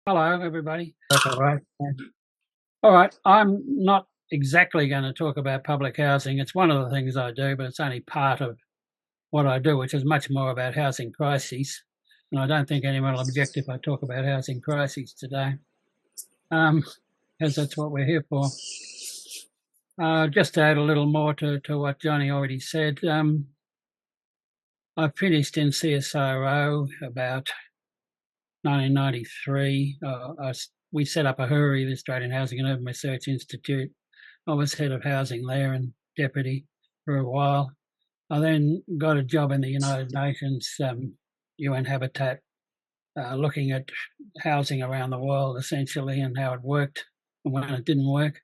Hello, everybody. That's all right. All right. I'm not exactly going to talk about public housing. It's one of the things I do, but it's only part of what I do, which is much more about housing crises. And I don't think anyone will object if I talk about housing crises today, as that's what we're here for. Just to add a little more to what Johnny already said, I finished in CSIRO about 1993. We set up AHURI, the Australian Housing and Urban Research Institute. I was head of housing there and deputy for a while. I then got a job in the United Nations, UN Habitat, looking at housing around the world essentially and how it worked and when it didn't work.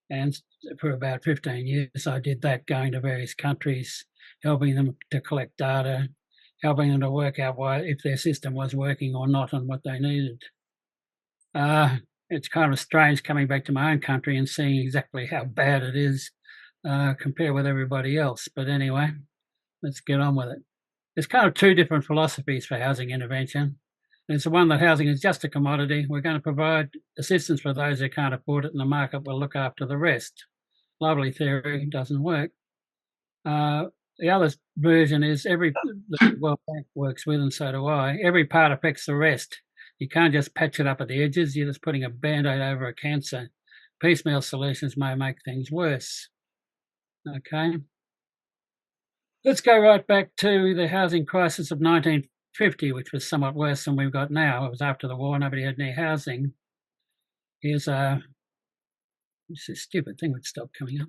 And for about 15 years, I did that, going to various countries, helping them to collect data, helping them to work out if their system was working or not and what they needed. It's kind of strange coming back to my own country and seeing exactly how bad it is compared with everybody else. But anyway, let's get on with it. There's kind of two different philosophies for housing intervention. There's the one that housing is just a commodity. We're going to provide assistance for those who can't afford it, and the market will look after the rest. Lovely theory, doesn't work. The other version is the World Bank works with, and so do I. Every part affects the rest. You can't just patch it up at the edges. You're just putting a Band-Aid over a cancer. Piecemeal solutions may make things worse. Okay. Let's go right back to the housing crisis of 1950, which was somewhat worse than we've got now. It was after the war. Nobody had any housing. Here's this stupid thing would stop coming up.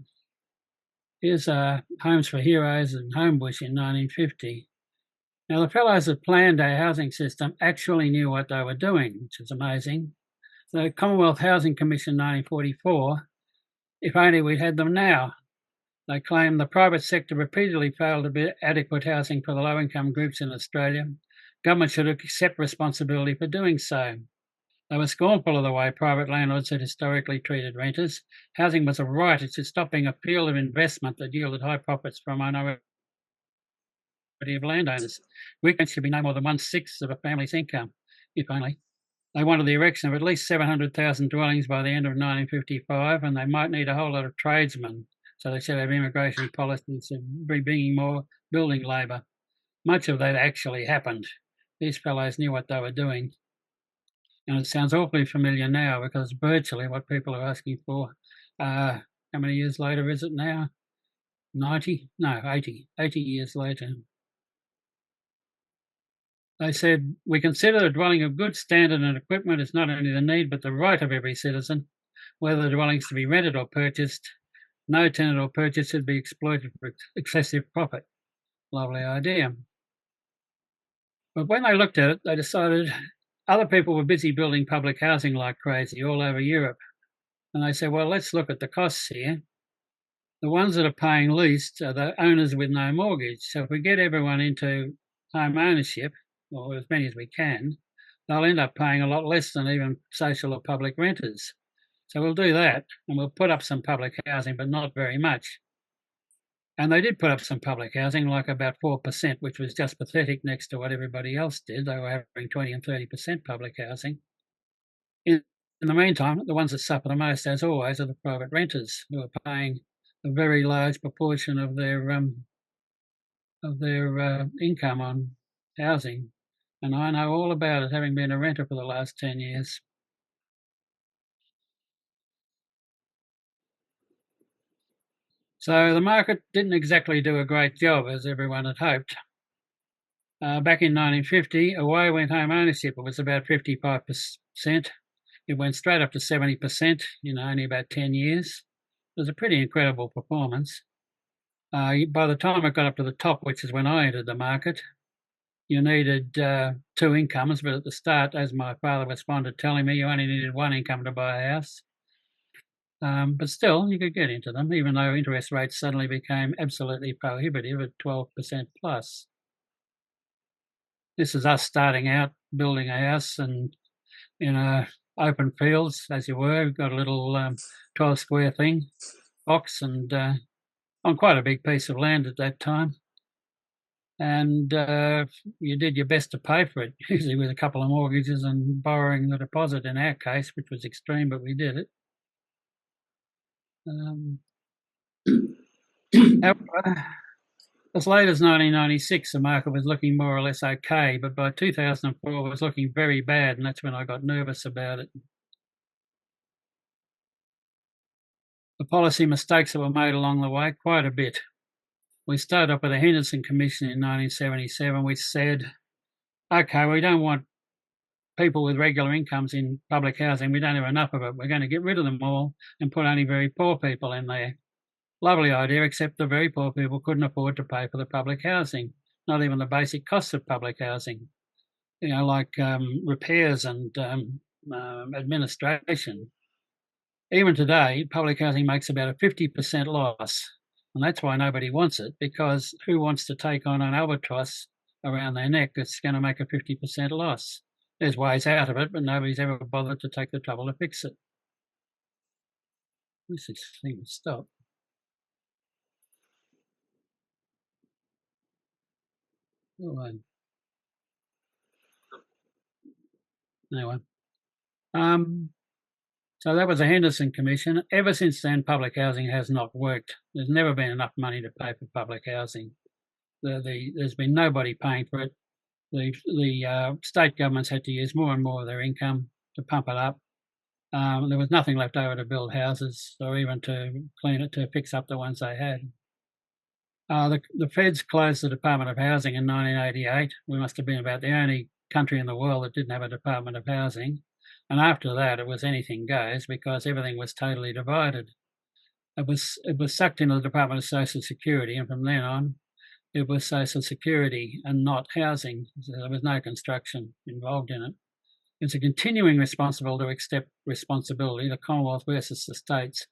Here's Homes for Heroes and Homebush in 1950. Now, the fellows that planned our housing system actually knew what they were doing, which is amazing. The Commonwealth Housing Commission 1944, if only we'd had them now. They claimed the private sector repeatedly failed to be adequate housing for the low-income groups in Australia. Government should accept responsibility for doing so. They were scornful of the way private landlords had historically treated renters. Housing was a right. It should stop being a field of investment that yielded high profits for a minority of landowners. Rent should be no more than 1/6 of a family's income, if only. They wanted the erection of at least 700,000 dwellings by the end of 1955, and they might need a whole lot of tradesmen. So they should have immigration policies and be bringing more building labour. Much of that actually happened. These fellows knew what they were doing. And it sounds awfully familiar now because virtually what people are asking for. How many years later is it now? 90? No, 80. 80 years later. They said, we consider the dwelling of good standard and equipment is not only the need but the right of every citizen, whether the dwelling's to be rented or purchased. No tenant or purchase should be exploited for excessive profit. Lovely idea. But when they looked at it, they decided other people were busy building public housing like crazy all over Europe. And they said, well, let's look at the costs here. The ones that are paying least are the owners with no mortgage. So if we get everyone into home ownership, or as many as we can, they'll end up paying a lot less than even social or public renters. So we'll do that, and we'll put up some public housing, but not very much. And they did put up some public housing, like about 4%, which was just pathetic next to what everybody else did. They were having 20 and 30% public housing. In the meantime, the ones that suffer the most, as always, are the private renters, who are paying a very large proportion of their income on housing. And I know all about it, having been a renter for the last 10 years. So the market didn't exactly do a great job, as everyone had hoped. Back in 1950, away went home ownership. It was about 55%. It went straight up to 70% in only about 10 years. It was a pretty incredible performance. By the time it got up to the top, which is when I entered the market, you needed 2 incomes, but at the start, as my father was fond of telling me, you only needed 1 income to buy a house. But still, you could get into them, even though interest rates suddenly became absolutely prohibitive at 12% plus. This is us starting out building a house and in open fields, as you were. We've got a little 12 square thing, box, and on quite a big piece of land at that time. and you did your best to pay for it, usually with a couple of mortgages and borrowing the deposit in our case, which was extreme, but we did it. As late as 1996, the market was looking more or less okay, but by 2004 it was looking very bad, and that's when I got nervous about it. The policy mistakes that were made along the way, quite a bit. We started up with the Henderson Commission in 1977, which said, okay, we don't want people with regular incomes in public housing. We don't have enough of it. We're going to get rid of them all and put only very poor people in there. Lovely idea, except the very poor people couldn't afford to pay for the public housing, not even the basic costs of public housing, like repairs and administration. Even today, public housing makes about a 50% loss, and that's why nobody wants it, because who wants to take on an albatross around their neck that's going to make a 50% loss? There's ways out of it, but nobody's ever bothered to take the trouble to fix it. This thing will stop. Anyway, so that was the Henderson Commission. Ever since then, public housing has not worked. There's never been enough money to pay for public housing. There's been nobody paying for it. The state governments had to use more and more of their income to pump it up. There was nothing left over to build houses or even to clean it, to fix up the ones they had. The feds closed the Department of Housing in 1988. We must have been about the only country in the world that didn't have a Department of Housing. And after that, it was anything goes because everything was totally divided. It was sucked into the Department of Social Security, and from then on, it was Social Security and not housing. So there was no construction involved in it. It's a continuing responsibility to accept responsibility, the Commonwealth versus the states.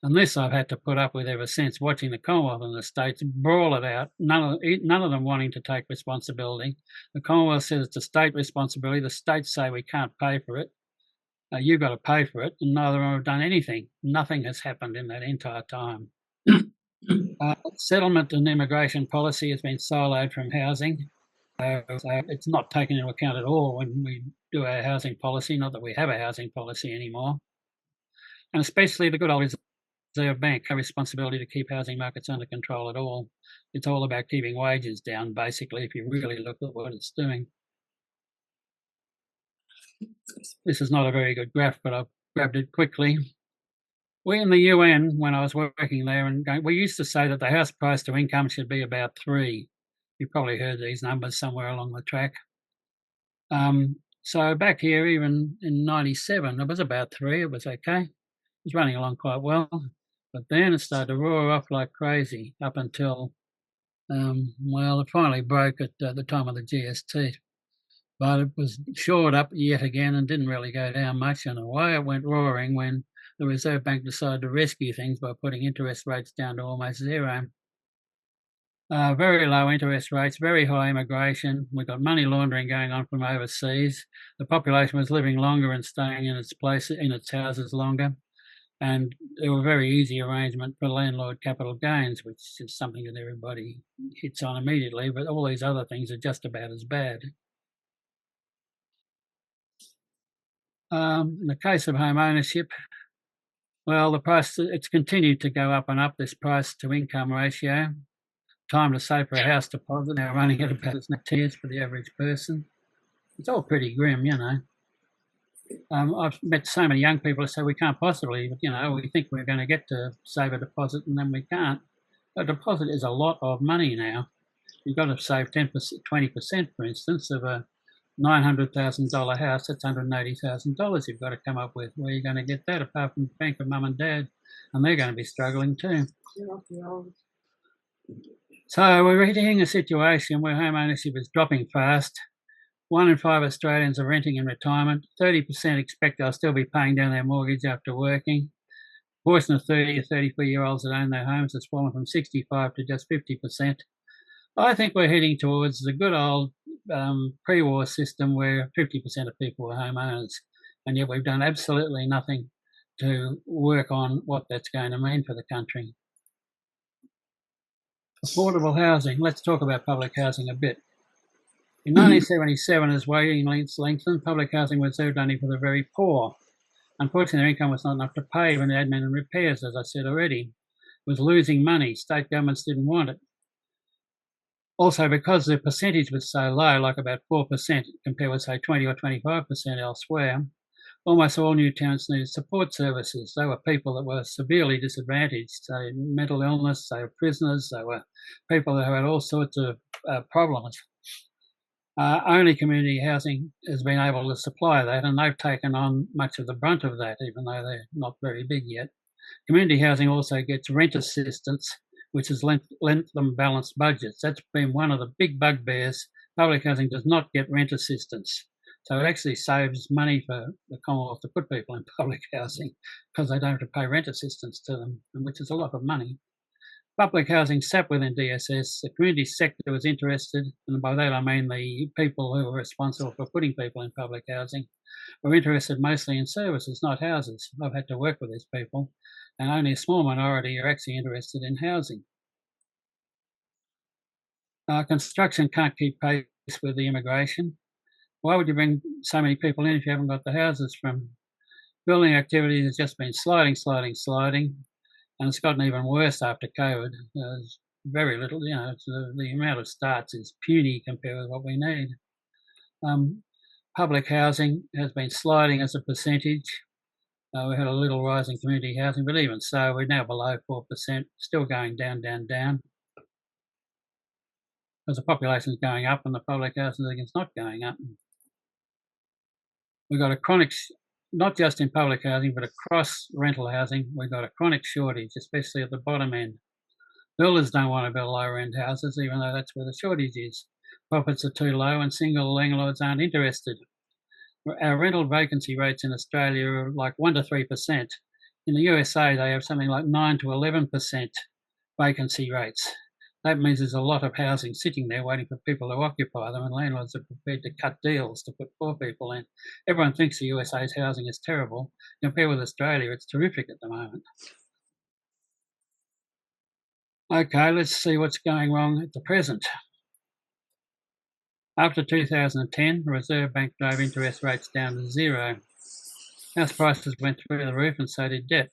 And this I've had to put up with ever since, watching the Commonwealth and the states brawl it out, none of them wanting to take responsibility. The Commonwealth says it's a state responsibility. The states say we can't pay for it. You've got to pay for it, and neither of them have done anything. Nothing has happened in that entire time. Settlement and immigration policy has been siloed from housing. So it's not taken into account at all when we do our housing policy, not that we have a housing policy anymore. And especially the good old Reserve Bank have responsibility to keep housing markets under control at all. It's all about keeping wages down, basically, if you really look at what it's doing. This is not a very good graph, but I've grabbed it quickly. We in the UN, when I was working there, and we used to say that the house price to income should be about 3. You've probably heard these numbers somewhere along the track. So back here, even in 97, it was about 3. It was okay. It was running along quite well. But then it started to roar off like crazy up until, it finally broke at the time of the GST. But it was shored up yet again and didn't really go down much. And away it went roaring when the Reserve Bank decided to rescue things by putting interest rates down to almost 0. Very low interest rates, very high immigration. We've got money laundering going on from overseas. The population was living longer and staying in its houses longer. And there were very easy arrangement for landlord capital gains, which is something that everybody hits on immediately, but all these other things are just about as bad. In the case of home ownership, well, the price, it's continued to go up and up, this price to income ratio. Time to save for a house deposit, now running at about 10 years for the average person. It's all pretty grim, I've met so many young people who say we can't possibly, we think we're going to get to save a deposit and then we can't. A deposit is a lot of money now. You've got to save 10%, 20%, for instance, of a $900,000 house. That's $180,000 you've got to come up with. Where are you going to get that apart from the bank of mum and dad? And they're going to be struggling too. So we're hitting a situation where home ownership is dropping fast. 1 in 5 Australians are renting in retirement. 30% expect they'll still be paying down their mortgage after working. The portion of 30 to 34-year-olds that own their homes has fallen from 65 to just 50%. I think we're heading towards the good old pre-war system where 50% of people were homeowners, and yet we've done absolutely nothing to work on what that's going to mean for the country. Affordable housing. Let's talk about public housing a bit. In 1977, as waiting lists lengthened, public housing was reserved only for the very poor. Unfortunately, their income was not enough to pay when the admin and repairs, as I said already. It was losing money. State governments didn't want it. Also, because the percentage was so low, like about 4%, compared with, say, 20 or 25% elsewhere, almost all new towns needed support services. They were people that were severely disadvantaged, say mental illness, they were prisoners, they were people that had all sorts of problems. Only community housing has been able to supply that, and they've taken on much of the brunt of that, even though they're not very big yet. Community housing also gets rent assistance, which has lent them balanced budgets. That's been one of the big bugbears. Public housing does not get rent assistance. So it actually saves money for the Commonwealth to put people in public housing because they don't have to pay rent assistance to them, which is a lot of money. Public housing sat within DSS. The community sector was interested, and by that I mean the people who were responsible for putting people in public housing were interested mostly in services, not houses. I've had to work with these people, and only a small minority are actually interested in housing. Construction can't keep pace with the immigration. Why would you bring so many people in if you haven't got the houses from? Building activity has just been sliding, and it's gotten even worse after COVID. There's very little, the amount of starts is puny compared with what we need. Public housing has been sliding as a percentage. We had a little rise in community housing, but even so, we're now below 4%, still going down. Because the population is going up and the public housing is not going up. We've got a chronic, not just in public housing, but across rental housing, we've got a chronic shortage, especially at the bottom end. Builders don't want to build lower-end houses, even though that's where the shortage is. Profits are too low and single landlords aren't interested. Our rental vacancy rates in Australia are like 1 to 3%. In the USA, they have something like 9 to 11% vacancy rates. That means there's a lot of housing sitting there waiting for people to occupy them, and landlords are prepared to cut deals to put poor people in. Everyone thinks the USA's housing is terrible. Compared with Australia, it's terrific at the moment. Okay, let's see what's going wrong at the present. After 2010, the Reserve Bank drove interest rates down to zero. House prices went through the roof and so did debt.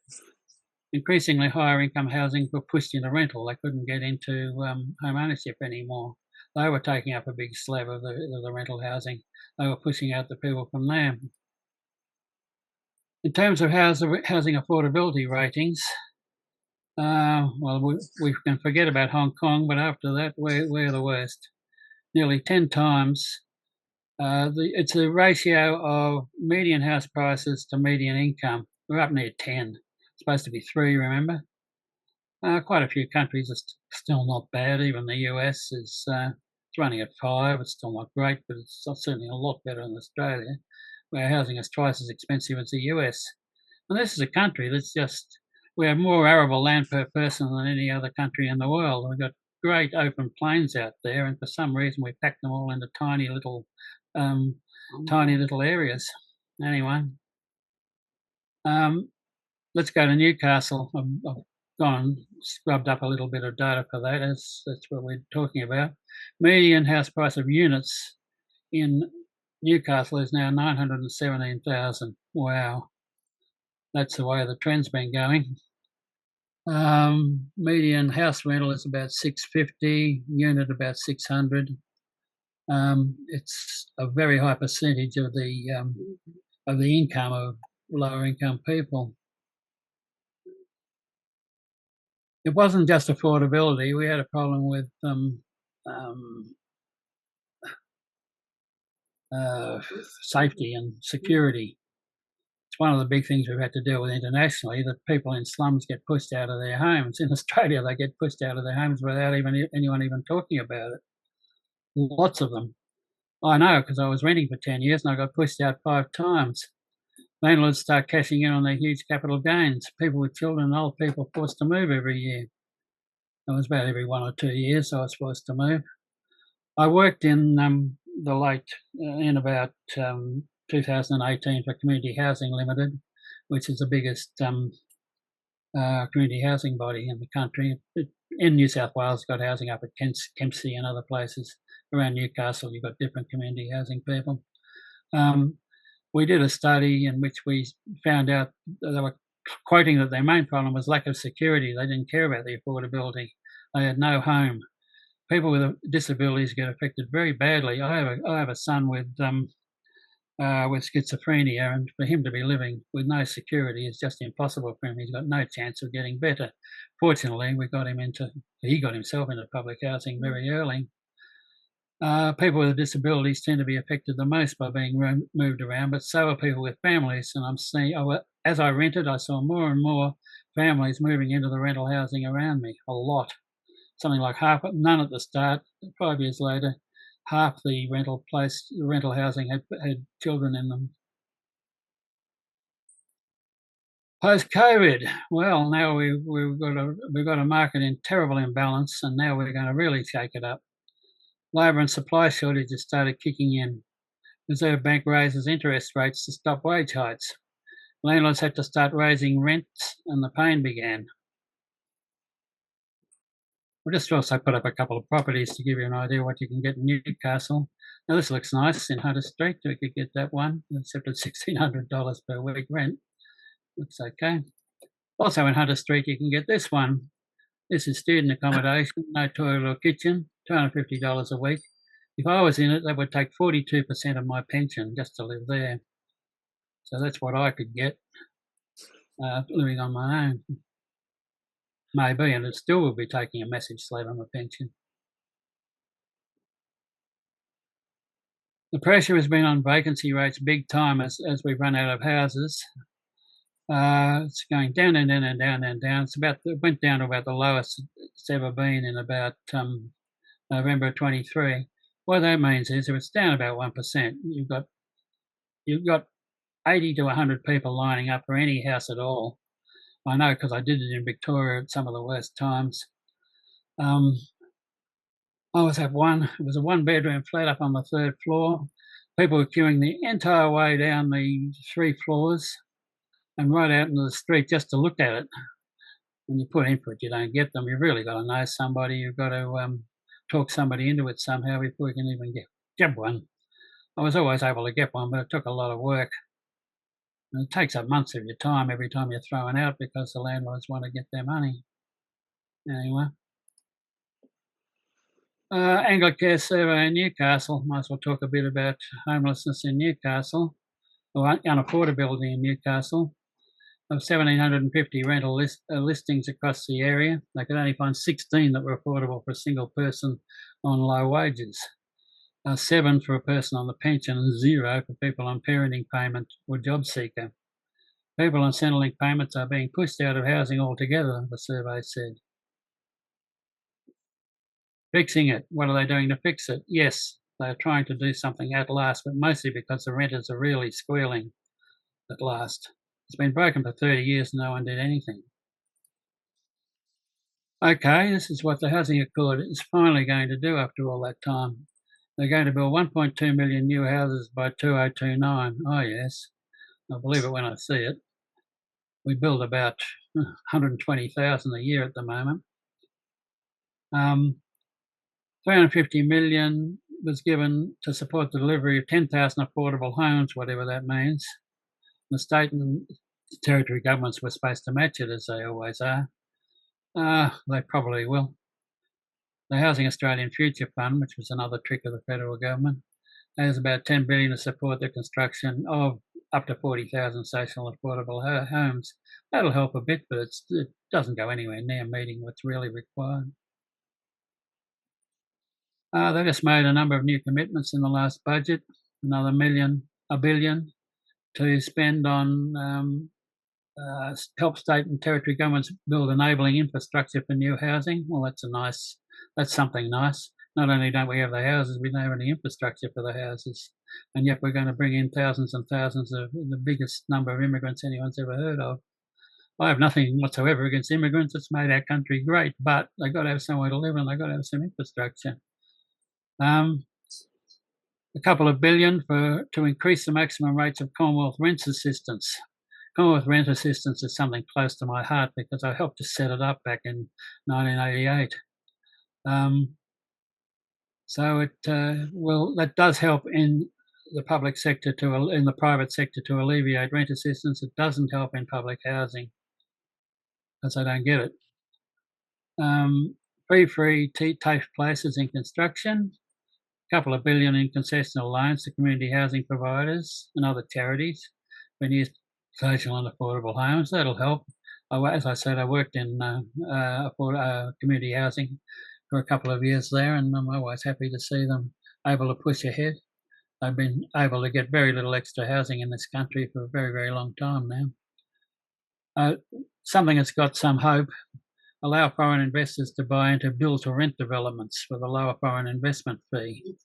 Increasingly higher income housing were pushed into rental. They couldn't get into home ownership anymore. They were taking up a big slab of the rental housing. They were pushing out the people from there. In terms of housing affordability ratings, well, we can forget about Hong Kong, but after that, we're the worst. Nearly 10 times. It's a ratio of median house prices to median income. We're up near 10. It's supposed to be 3, remember? Quite a few countries are still not bad. Even the US is running at 5. It's still not great, but it's certainly a lot better than Australia, where housing is twice as expensive as the US. And this is a country that's we have more arable land per person than any other country in the world. We've got great open plains out there, and for some reason we packed them all into tiny little areas. Anyway, let's go to Newcastle. I've gone and scrubbed up a little bit of data for that. That's what we're talking about. Median house price of units in Newcastle is now 917,000. Wow, that's the way the trend's been going. Median house rental is about 650, unit about 600. It's a very high percentage of the income of lower income people. It wasn't just affordability. We had a problem with safety and security. It's one of the big things we've had to deal with internationally, that people in slums get pushed out of their homes. In Australia, they get pushed out of their homes without anyone even talking about it. Lots of them. I know, because I was renting for 10 years and I got pushed out 5 times. Landlords start cashing in on their huge capital gains. People with children and old people forced to move every year. It was about every 1 or 2 years I was forced to move. I worked in about 2018 for Community Housing Limited, which is the biggest community housing body in the country. It in New South Wales, got housing up at Kempsey and other places. Around Newcastle, you've got different community housing people. We did a study in which we found out that they were quoting that their main problem was lack of security. They didn't care about the affordability. They had no home. People with disabilities get affected very badly. I have a son with schizophrenia, and for him to be living with no security is just impossible for him. He's got no chance of getting better. Fortunately, he got himself into public housing very early. People with disabilities tend to be affected the most by being moved around, but so are people with families. And I'm seeing, as I rented, I saw more and more families moving into the rental housing around me, a lot. Something like half, none at the start. 5 years later, half the rental housing had children in them. Post-COVID, well, now we've got a market in terrible imbalance, and now we're going to really shake it up. Labour and supply shortages started kicking in. Reserve Bank raises interest rates to stop wage hikes. Landlords had to start raising rents, and the pain began. We'll just also put up a couple of properties to give you an idea what you can get in Newcastle. Now, this looks nice in Hunter Street. We could get that one, except at $1,600 per week rent. Looks okay. Also in Hunter Street, you can get this one. This is student accommodation, no toilet or kitchen, $250 a week. If I was in it, that would take 42% of my pension just to live there. So that's what I could get living on my own. Maybe, and it still will be taking a massive slab on my pension. The pressure has been on vacancy rates big time as we run out of houses. It's going down and down and down and down. It went down to about the lowest it's ever been in about November 23. What that means is if it's down about 1%, you've got 80 to 100 people lining up for any house at all. I know because I did it in Victoria at some of the worst times. I was at one. It was a one-bedroom flat up on the 3rd floor. People were queuing the entire way down the 3 floors and right out into the street just to look at it. When you put in for it, you don't get them. You've really got to know somebody. You've got to talk somebody into it somehow before you can even get one. I was always able to get one, but it took a lot of work. And it takes up months of your time every time you're throwing out because the landlords want to get their money. Anyway. Anglicare survey in Newcastle. Might as well talk a bit about homelessness in Newcastle, or unaffordability in Newcastle. Of 1,750 rental listings across the area, they could only find 16 that were affordable for a single person on low wages. 7 for a person on the pension and 0 for people on parenting payment or job seeker. People on Centrelink payments are being pushed out of housing altogether, the survey said. Fixing it. What are they doing to fix it? Yes, they're trying to do something at last, but mostly because the renters are really squealing at last. It's been broken for 30 years and no one did anything. Okay, this is what the Housing Accord is finally going to do after all that time. They're going to build 1.2 million new houses by 2029. Oh, yes. I'll believe it when I see it. We build about 120,000 a year at the moment. 350 million was given to support the delivery of 10,000 affordable homes, whatever that means. The state and territory governments were supposed to match it, as they always are. They probably will. The Housing Australian Future Fund, which was another trick of the federal government, has about $10 billion to support the construction of up to 40,000 social affordable homes. That'll help a bit, but it doesn't go anywhere near meeting what's really required. They just made a number of new commitments in the last budget, another $1 billion to spend on help state and territory governments build enabling infrastructure for new housing. Well, that's something nice. Not only don't we have the houses, we don't have any infrastructure for the houses. And yet we're going to bring in thousands and thousands of the biggest number of immigrants anyone's ever heard of. I have nothing whatsoever against immigrants. It's made our country great, but they've got to have somewhere to live and they've got to have some infrastructure. A couple of billion to increase the maximum rates of Commonwealth rents assistance. Commonwealth Rent Assistance is something close to my heart because I helped to set it up back in 1988. So that does help in the public sector in the private sector to alleviate rent assistance. It doesn't help in public housing because I don't get it. Free TAFE places in construction, a couple of billion in concessional loans to community housing providers and other charities for new social and affordable homes. That'll help. As I said, I worked in community housing for a couple of years there, and I'm always happy to see them able to push ahead. They've been able to get very little extra housing in this country for a very, very long time now. Something that's got some hope: allow foreign investors to buy into build-to-rent developments with a lower foreign investment fee.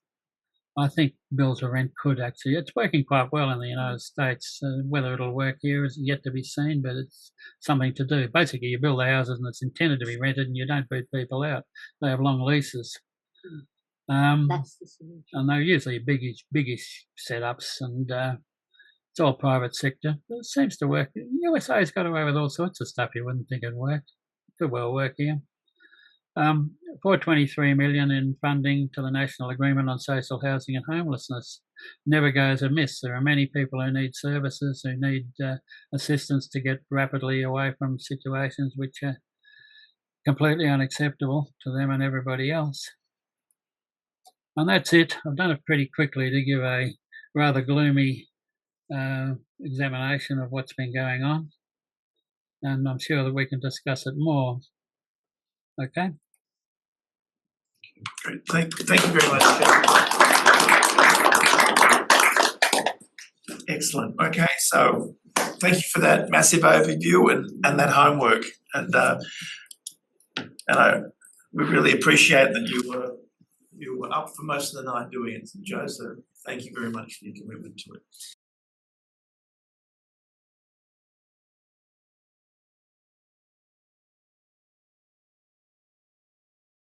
I think build-to-rent could actually, it's working quite well in the United States. Whether it'll work here is yet to be seen, but it's something to do. Basically, you build the houses and it's intended to be rented and you don't boot people out. They have long leases. That's the solution. And they're usually biggish setups, and it's all private sector. But it seems to work. The USA's got away with all sorts of stuff you wouldn't think it'd work. Could well work here. 423 million in funding to the National Agreement on Social Housing and Homelessness never goes amiss. There are many people who need services, who need assistance to get rapidly away from situations which are completely unacceptable to them and everybody else. And that's it. I've done it pretty quickly to give a rather gloomy examination of what's been going on. And I'm sure that we can discuss it more. Okay. Great. Thank you very much. Excellent. Okay, so thank you for that massive overview and that homework. And we really appreciate that you were up for most of the night doing it, Joe. So thank you very much for your commitment to it.